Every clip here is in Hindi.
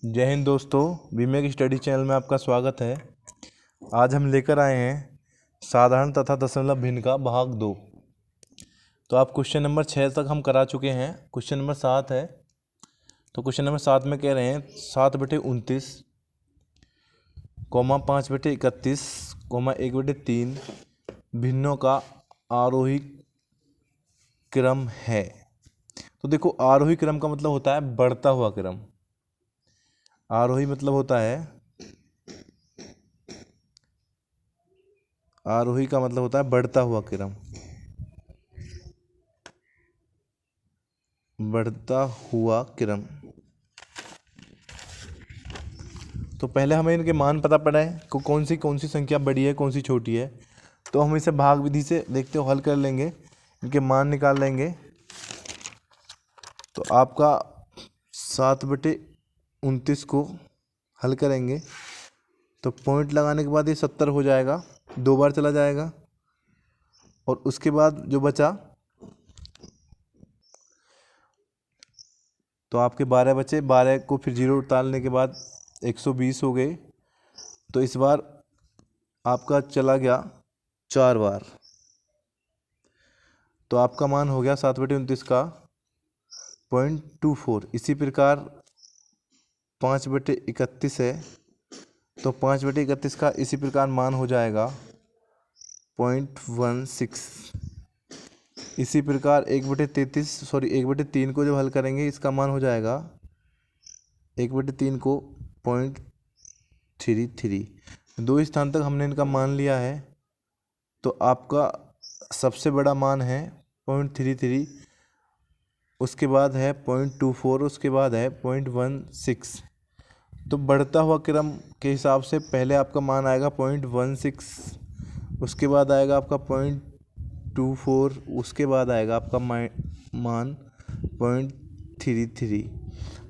जय हिंद दोस्तों, बीमे की स्टडी चैनल में आपका स्वागत है। आज हम लेकर आए हैं साधारण तथा दशमलव भिन्न का भाग 2। तो आप क्वेश्चन नंबर 6 तक हम करा चुके हैं। क्वेश्चन नंबर 7 है। तो क्वेश्चन नंबर 7 में कह रहे हैं 7/29, 5/31, 1/3 भिन्नों का आरोही क्रम है। तो देखो, आरोही क्रम का मतलब होता है बढ़ता हुआ क्रम। आरोही मतलब होता है, आरोही का मतलब होता है बढ़ता हुआ क्रम, बढ़ता हुआ क्रम। तो पहले हमें इनके मान पता पड़ा है कि कौन सी संख्या बड़ी है, कौन सी छोटी है। तो हम इसे भाग विधि से देखते हो हल कर लेंगे, इनके मान निकाल लेंगे। तो आपका 7/29 को हल करेंगे तो पॉइंट लगाने के बाद ये 70 हो जाएगा, 2 बार चला जाएगा। और उसके बाद जो बचा तो आपके 12 बचे, 12 को फिर 0 उतारने के बाद 120 हो गए। तो इस बार आपका चला गया 4 बार। तो आपका मान हो गया 7/29 का 0.24। इसी प्रकार 5/31 है, तो 5/31 का इसी प्रकार मान हो जाएगा 0.16। इसी प्रकार 1/3 को जब हल करेंगे इसका मान हो जाएगा 1/3 को 0.33। 2 स्थान तक हमने इनका मान लिया है। तो आपका सबसे बड़ा मान है 0.33, उसके बाद है 0.24, उसके बाद है 0.16। तो बढ़ता हुआ क्रम के हिसाब से पहले आपका मान आएगा 0.16, उसके बाद आएगा आपका 0.24, उसके बाद आएगा आपका मान 0.33।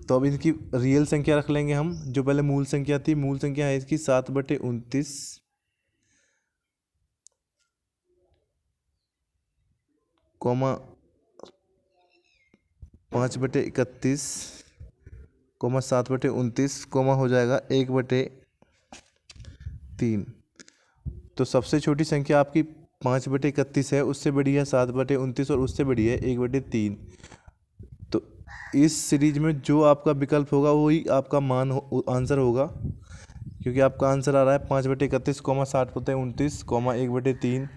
तो अब इनकी रियल संख्या रख लेंगे हम। जो पहले मूल संख्या थी, मूल संख्या है इसकी 7/29, 5/31, 7/29, हो जाएगा 1/3। तो सबसे छोटी संख्या आपकी 5/31 है, उससे बड़ी है 7/29 और उससे बड़ी है 1/3। तो इस सीरीज में जो आपका विकल्प होगा वही आपका आंसर होगा, क्योंकि आपका आंसर आ रहा है 5/31, 7/29, 1/3।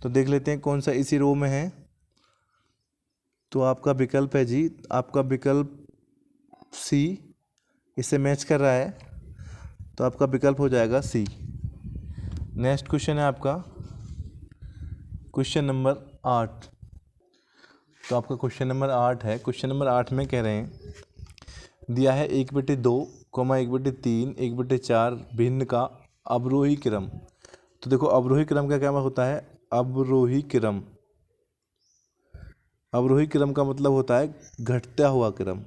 तो देख लेते हैं कौन सा इसी रो में है। तो आपका विकल्प है जी, आपका विकल्प सी इससे मैच कर रहा है, तो आपका विकल्प हो जाएगा सी। नेक्स्ट क्वेश्चन है आपका क्वेश्चन नंबर 8। तो आपका क्वेश्चन नंबर 8 है। क्वेश्चन नंबर 8 में कह रहे हैं दिया है 1/2, 1/3, 1/4 भिन्न का अवरोही क्रम। तो देखो, अवरोही क्रम का क्या होता है? अवरोही क्रम, अवरोही क्रम का मतलब होता है घटता हुआ क्रम,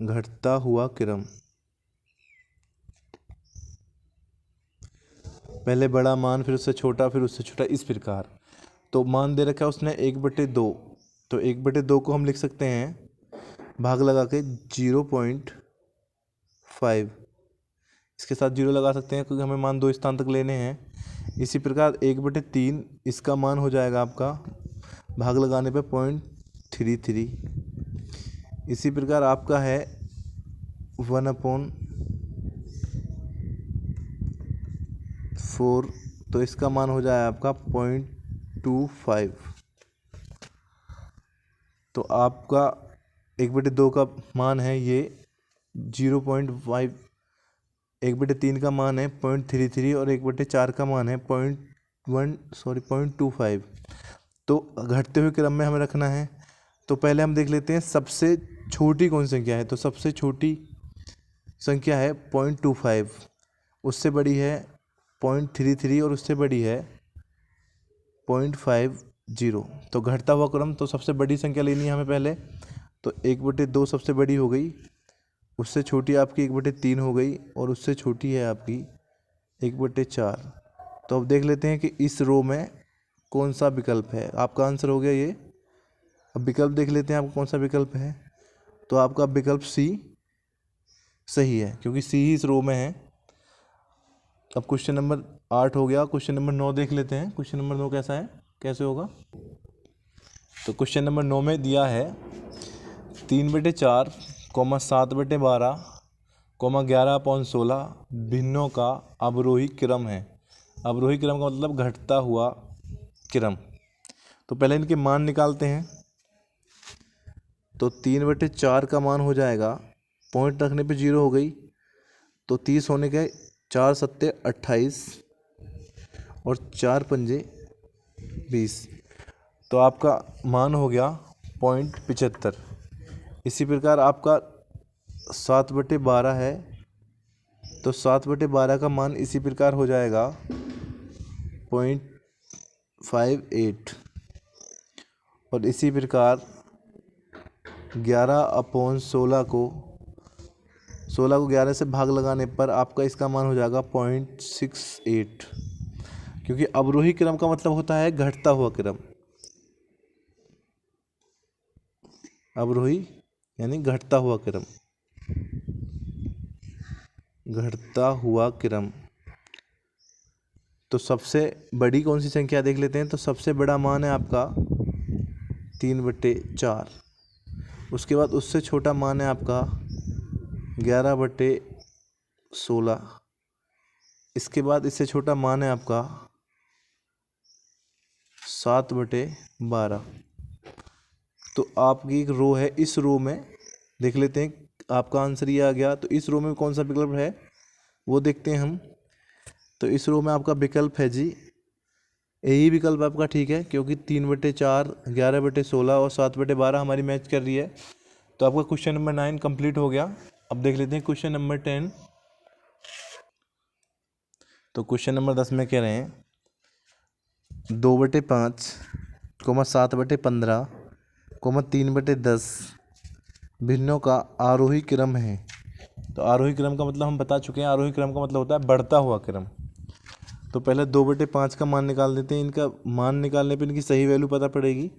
घटता हुआ क्रम। पहले बड़ा मान, फिर उससे छोटा, फिर उससे छोटा, इस प्रकार। तो मान दे रखा है उसने 1/2। तो 1/2 को हम लिख सकते हैं भाग लगा के 0.5। इसके साथ 0 लगा सकते हैं क्योंकि हमें मान 2 स्थान तक लेने हैं। इसी प्रकार 1/3 इसका मान हो जाएगा आपका भाग लगाने पे 0.33। इसी प्रकार आपका है 1/4, तो इसका मान हो जाए आपका 0.25। तो आपका 1/2 का मान है ये 0.5, 1/3 का मान है 0.33 और 1/4 का मान है 0.25। तो घटते हुए क्रम में हमें रखना है। तो पहले हम देख लेते हैं सबसे छोटी कौन सी संख्या है। तो सबसे छोटी संख्या है 0.25, उससे बड़ी है 0.33 और उससे बड़ी है 0.50। तो घटता हुआ क्रम, तो सबसे बड़ी संख्या लेनी है हमें पहले। तो 1/2 सबसे बड़ी हो गई, उससे छोटी आपकी 1/3 हो गई और उससे छोटी है आपकी 1/4। तो अब देख लेते हैं कि इस रो में कौन सा विकल्प है। आपका आंसर हो गया ये अब विकल्प देख लेते हैं आपका कौन सा विकल्प है। तो आपका विकल्प सी सही है, क्योंकि सी ही इस रो में है। अब क्वेश्चन नंबर 8 हो गया। क्वेश्चन नंबर 9 देख लेते हैं। क्वेश्चन नंबर 9 कैसा है, कैसे होगा। तो क्वेश्चन नंबर 9 में दिया है 3/4, 7/12, 11/16 भिन्नों का अवरोही क्रम है। अवरोही क्रम का मतलब घटता हुआ क्रम। तो पहले इनके मान निकालते हैं। तो 3/4 का मान हो जाएगा, पॉइंट रखने पे 0 हो गई, तो 30 होने के 4 सत्ते 28 और 4 पंजे 20, तो आपका मान हो गया 0.75। इसी प्रकार आपका 7/12 है, तो 7/12 का मान इसी प्रकार हो जाएगा 0.58। और इसी प्रकार 11/16 को 11 से भाग लगाने पर आपका इसका मान हो जाएगा 0.68, क्योंकि अवरोही क्रम का मतलब होता है घटता हुआ क्रम। अवरोही यानी घटता हुआ क्रम, घटता हुआ क्रम। तो सबसे बड़ी कौन सी संख्या देख लेते हैं। तो सबसे बड़ा मान है आपका 3/4। उसके बाद उससे छोटा मान है आपका 11/16। इसके बाद इससे छोटा मान है आपका 7/12। तो आपकी एक रो है, इस रो में देख लेते हैं आपका आंसर ये आ गया। तो इस रो में कौन सा विकल्प है वो देखते हैं हम। तो इस रो में आपका विकल्प है जी, यही विकल्प आपका ठीक है, क्योंकि 3/4, 11/16 और 7/12 हमारी मैच कर रही है। तो आपका क्वेश्चन नंबर 9 कंप्लीट हो गया। अब देख लेते हैं क्वेश्चन नंबर 10। तो क्वेश्चन नंबर 10 में कह रहे हैं 2/5, 7/15, 3/10 भिन्नों का आरोही क्रम है। तो आरोही क्रम का मतलब हम बता चुके हैं, आरोही क्रम का मतलब होता है बढ़ता हुआ क्रम। तो पहले 2/5 का मान निकाल देते हैं। इनका मान निकालने पे इनकी सही वैल्यू पता पड़ेगी।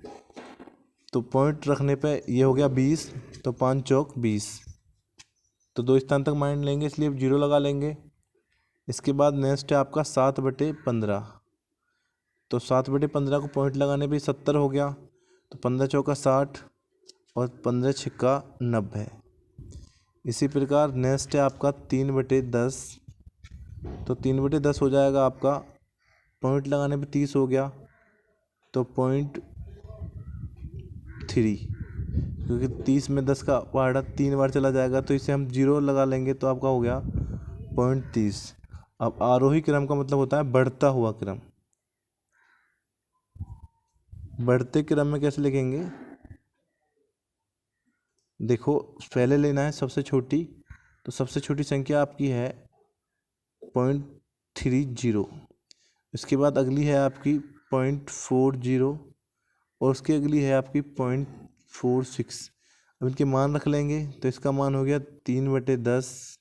तो पॉइंट रखने पे ये हो गया 20, तो 5 चौक 20, तो 2 स्थान तक मान लेंगे, इसलिए 0 लगा लेंगे। इसके बाद नेक्स्ट है आपका 7/15। तो 7/15 को पॉइंट लगाने पे 70 हो गया, तो 15 चौका 60 और 15 छिक्का 90। इसी प्रकार नेक्स्ट है आपका 3/10। तो 3/10 हो जाएगा आपका, पॉइंट लगाने पे 30 हो गया, तो 0.3, क्योंकि 30 में 10 का पहाड़ा 3 बार चला जाएगा, तो इसे हम 0 लगा लेंगे, तो आपका हो गया 0.30। अब आरोही क्रम का मतलब होता है बढ़ता हुआ क्रम। बढ़ते क्रम में कैसे लिखेंगे, देखो पहले लेना है सबसे छोटी। तो सबसे छोटी संख्या आपकी है 0.30। इसके बाद अगली है आपकी 0.40 और उसकी अगली है आपकी 0.46। अब इनके मान रख लेंगे, तो इसका मान हो गया 3/10,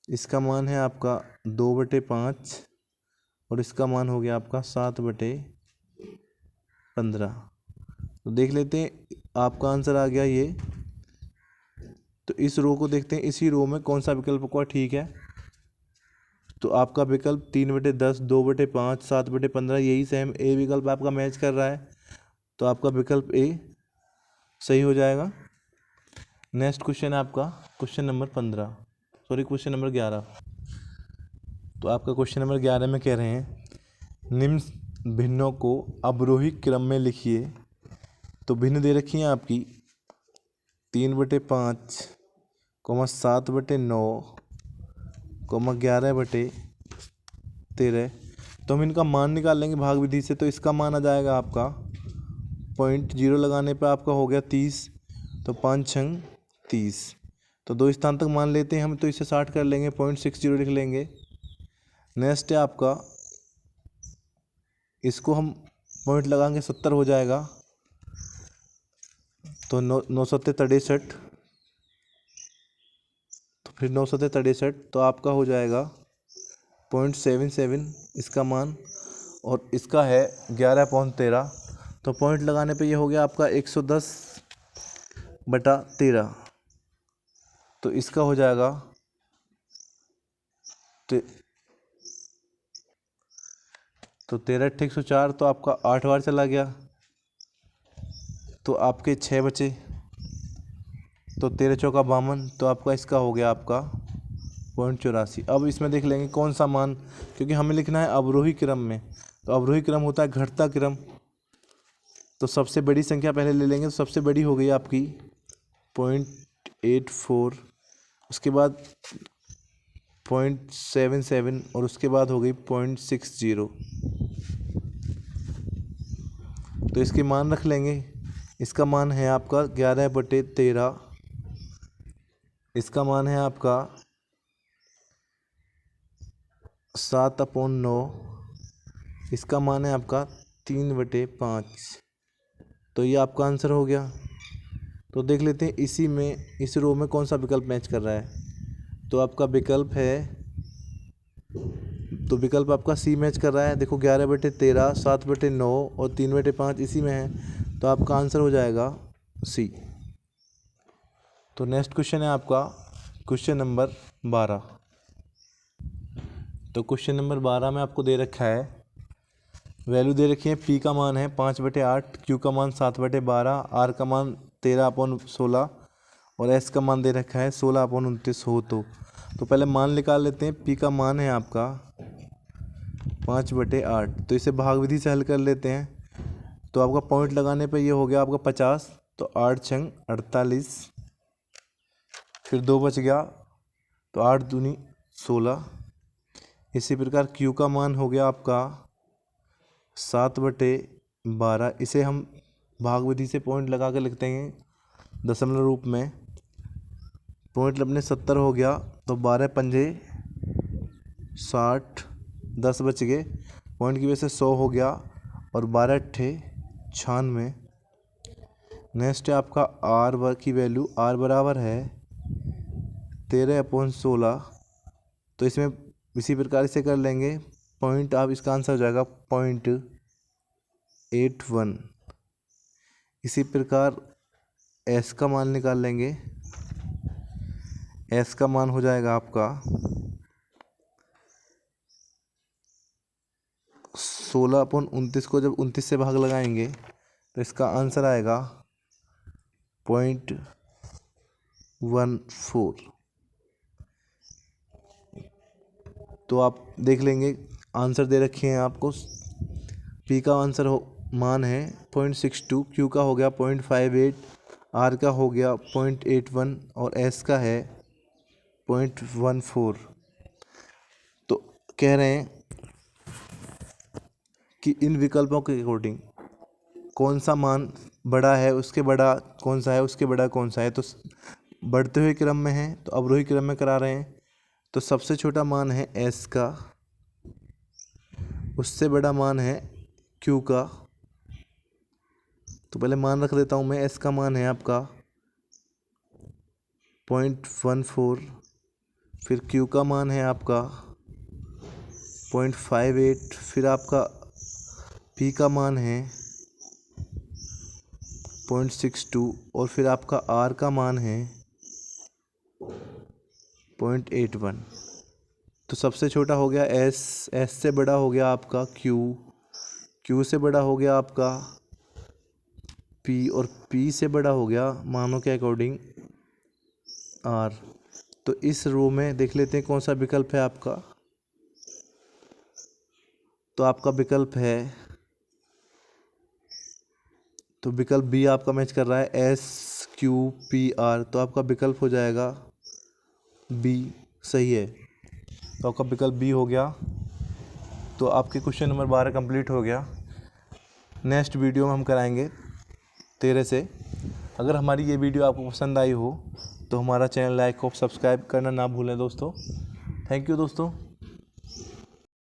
इसका मान है आपका 2/5 और इसका मान हो गया आपका 7/15। तो देख लेते हैं आपका आंसर आ गया ये। तो इस रो को देखते हैं, इसी रो में कौन सा विकल्प का ठीक है। तो आपका विकल्प 3/10, 2/5, 7/15 यही सेम ए विकल्प आपका मैच कर रहा है। तो आपका विकल्प ए सही हो जाएगा। नेक्स्ट क्वेश्चन है आपका question number 15, sorry question number 11। तो आपका क्वेश्चन नंबर 11 में कह रहे हैं निम्न भिन्नों को अवरोही क्रम में लिखिए। तो भिन्न दे रखी हैं आपकी 3/5, 7/9, 11/13। तो हम इनका मान निकाल लेंगे भाग विधि से। तो इसका मान आ जाएगा आपका 0.0 लगाने पे आपका हो गया 30, तो 5 छंग 30। तो 2 स्थान तक मान लेते हैं हम, तो इसे 60 कर लेंगे, 0.60 लिख लेंगे। नेक्स्ट है आपका, इसको हम पॉइंट लगाएंगे 70 हो जाएगा, तो 9 × 63, तो फिर 9 × 63, तो आपका हो जाएगा 0.77 इसका मान। और इसका है 11/13, तो पॉइंट लगाने पे ये हो गया आपका 110/13। तो इसका हो जाएगा तो 13 × 104, तो आपका 8 बार चला गया, तो आपके 6 बचे। तो 13 चौका 52, तो आपका इसका हो गया आपका 0.84। अब इसमें देख लेंगे कौन सा मान, क्योंकि हमें लिखना है अवरोही क्रम में। तो अवरोही क्रम होता है घटता क्रम। तो सबसे बड़ी संख्या पहले ले लेंगे। तो सबसे बड़ी हो गई आपकी 0.84, उसके बाद 0.77 और उसके बाद हो गई 0.60। तो इसके मान रख लेंगे। इसका मान है आपका 11/13, इसका मान है आपका 7/9, इसका मान है आपका 3/5। तो ये आपका आंसर हो गया। तो देख लेते हैं इसी में, इस रो में कौन सा विकल्प मैच कर रहा है। तो आपका विकल्प है, तो विकल्प आपका सी मैच कर रहा है। देखो 11/13, 7/9 और 3/5 इसी में है। तो आपका आंसर हो जाएगा सी। तो नेक्स्ट क्वेश्चन है आपका क्वेश्चन नंबर 12। तो क्वेश्चन नंबर 12 में आपको दे रखा है, वैल्यू दे रखी है, पी का मान है 5/8, क्यू का मान 7/12, आर का मान 13/16 और एस का मान दे रखा है 16/29 हो। तो पहले मान निकाल लेते हैं। पी का मान है आपका 5/8, तो इसे भाग विधि से हल कर लेते हैं। तो आपका पॉइंट लगाने पे ये हो गया आपका 50। तो 8×6 48, फिर 2 बच गया, तो 8×2 16। इसी प्रकार क्यू का मान हो गया आपका 7/12, इसे हम भाग विधि से पॉइंट लगा कर लिखते हैं दशमलव रूप में। पॉइंट अपने 70 हो गया, तो 12×5 60, 10 बच गए, पॉइंट की वजह से 100 हो गया और 12×8 96। नेक्स्ट है आपका आर वर्ग की वैल्यू, आर बराबर है 13/16। तो इसमें इसी प्रकार से कर लेंगे। पॉइंट आप, इसका आंसर हो जाएगा 0.81। इसी प्रकार एस का मान निकाल लेंगे। एस का मान हो जाएगा आपका 16/29 को जब 29 से भाग लगाएंगे तो इसका आंसर आएगा 0.14। तो आप देख लेंगे आंसर दे रखे हैं आपको। पी का आंसर मान है 0.62, क्यू का हो गया 0.58, आर का हो गया 0.81 और एस का है 0.14। तो कह रहे हैं कि इन विकल्पों के अकॉर्डिंग कौन सा मान बड़ा है, उसके बड़ा कौन सा है, उसके बड़ा कौन सा है। तो बढ़ते हुए क्रम में है, तो अवरोही क्रम में करा रहे हैं। तो सबसे छोटा मान है एस का, उससे बड़ा मान है क्यू का। तो पहले मान रख देता हूँ मैं। एस का मान है आपका 0.14, फिर क्यू का मान है आपका 0.58, फिर आपका पी का मान है 0.62 और फिर आपका आर का मान है 0.81। तो सबसे छोटा हो गया एस, एस से बड़ा हो गया आपका क्यू, क्यू से बड़ा हो गया आपका पी और पी से बड़ा हो गया मानों के अकॉर्डिंग आर। तो इस रो में देख लेते हैं कौन सा विकल्प है आपका। तो आपका विकल्प है, तो विकल्प बी आपका मैच कर रहा है SQPR। तो आपका विकल्प हो जाएगा बी, सही है। तो आपका विकल्प बी हो गया। तो आपके क्वेश्चन नंबर 12 कंप्लीट हो गया। नेक्स्ट वीडियो में हम कराएंगे 13 से। अगर हमारी ये वीडियो आपको पसंद आई हो तो हमारा चैनल लाइक और सब्सक्राइब करना ना भूलें दोस्तों। थैंक यू दोस्तों।